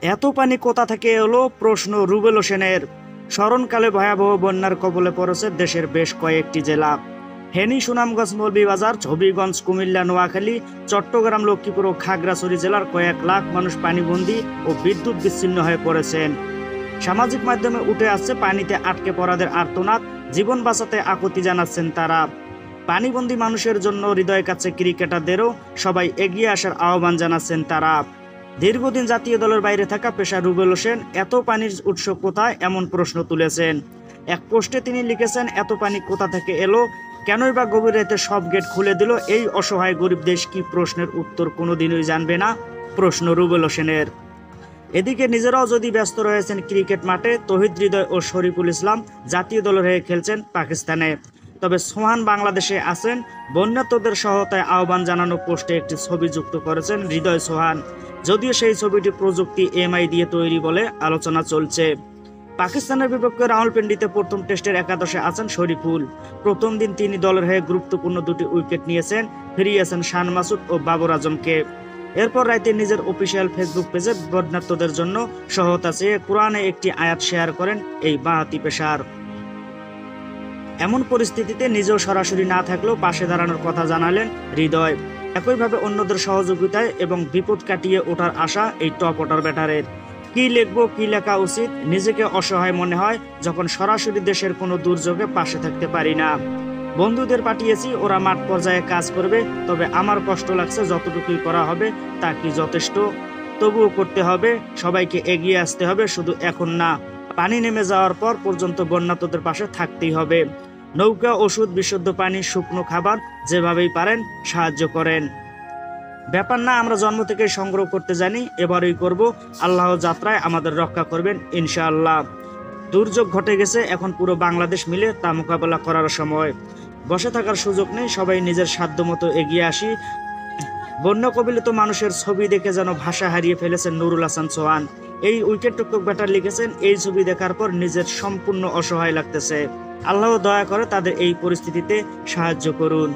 এত পানি কোথা থেকে এলো, প্রশ্ন রুবেল হোসেনের। স্মরণকালে ভয়াবহ বন্যার কবলে পড়েছে দেশের বেশ কয়েকটি জেলা। ফেনী, সুনামগঞ্জ, মৌলভীবাজার, হবিগঞ্জ, কুমিল্লা, নোয়াখালী, চট্টগ্রাম, লক্ষ্মীপুর ও খাগড়াছড়ি জেলার কয়েক লাখ মানুষ পানিবন্দী ও বিদ্যুৎ বিচ্ছিন্ন হয়ে পড়েছেন। সামাজিক মাধ্যমে উঠে আসছে পানিতে আটকে পড়াদের আর্তনাদ, জীবন বাঁচাতে আকুতি জানাচ্ছেন তারা। পানিবন্দী মানুষের জন্য হৃদয় কাছে ক্রিকেটারদেরও সবাই এগিয়ে আসার আহ্বান জানাচ্ছেন তারা। দীর্ঘদিন জাতীয় দলের বাইরে থাকা পেশার রুবেল হোসেন এত পানির উৎস কোথায় এমন প্রশ্ন তুলেছেন। এক পোস্টে তিনি লিখেছেন, এত পানি কোথা থেকে এলো, কেনই বা গভীর রাতে সব গেট খুলে দিল এই অসহায় গরিব দেশ, কি প্রশ্নের উত্তর কোনোদিনই জানবে না, প্রশ্ন রুবেল হোসেনের। এদিকে নিজেরাও যদি ব্যস্ত রয়েছেন ক্রিকেট মাঠে, তৌহিদ হৃদয় ও শরীফুল ইসলাম জাতীয় দলের হয়ে খেলছেন পাকিস্তানে। তবে সোহান বাংলাদেশে আছেন। বন্যার্তদের সহায়তায় আহ্বান জানানো পোস্টে একটি ছবি যুক্ত করেছেন হৃদয় সোহান। যদিও সেই ছবিটি প্রযুক্তি এমআই দিয়ে তৈরি বলে আলোচনা চলছে। পাকিস্তানের বিপক্ষে রাওয়ালপিন্ডিতে প্রথম টেস্টের একাদশে আছেন শরীফুল। প্রথম দিন তিনি দলের হয়ে গুরুত্বপূর্ণ দুটি উইকেট নিয়েছেন, ফিরিয়েছেন শান মাসুদ ও বাবর আজমকে। এরপর রাতে নিজের অফিসিয়াল ফেসবুক পেজে বন্যার্তদের জন্য সহায়তা চেয়ে কোরআনে একটি আয়াত শেয়ার করেন এই বাঁহাতি পেসার। এমন পরিস্থিতিতে নিজেও সরাসরি না থাকলেও পাশে দাঁড়ানোর কথা জানালেন হৃদয়। একইভাবে অন্যদের সহযোগিতায় এবং বিপদ কাটিয়ে ওঠার আশা এই টপ অর্ডার ব্যাটারের। কি লিখবো, কি লেখা উচিত, নিজেকে অসহায় মনে হয় যখন সরাসরি দেশের কোনো দুর্যোগে পাশে থাকতে পারি না। বন্ধুদের পাঠিয়েছি, ওরা মাঠ পর্যায়ে কাজ করবে, তবে আমার কষ্ট লাগছে, যতটুকুই করা হবে তা কি যথেষ্ট? তবুও করতে হবে, সবাইকে এগিয়ে আসতে হবে, শুধু এখন না, পানি নেমে যাওয়ার পর পর্যন্ত বন্যার্তদের পাশে থাকতেই হবে। নৌকা, ওষুধ, বিশুদ্ধ পানি, শুকনো খাবার, যেভাবেই পারেন সাহায্য করেন। ব্যাপার না, আমরা জন্ম থেকে সংগ্রহ করতে জানি, এবারই করব। আল্লাহ যাত্রায় আমাদের রক্ষা করবেন ইনশাআল্লাহ। দুর্যোগ ঘটে গেছে, এখন পুরো বাংলাদেশ মিলে তা মোকাবেলা করার সময়। বসে থাকার সুযোগ নেই, সবাই নিজের সাধ্য মতো এগিয়ে আসি। বন্যা কবলিত মানুষের ছবি দেখে যেন ভাষা হারিয়ে ফেলেছেন নুরুল হাসান সোহান। এই উইকেট রক্ষক ব্যাটার লিখেছেন, এই ছবি দেখার পর নিজের সম্পূর্ণ অসহায় লাগতেছে। আল্লাহ দয়া করে তাদের এই পরিস্থিতিতে সাহায্য করুন।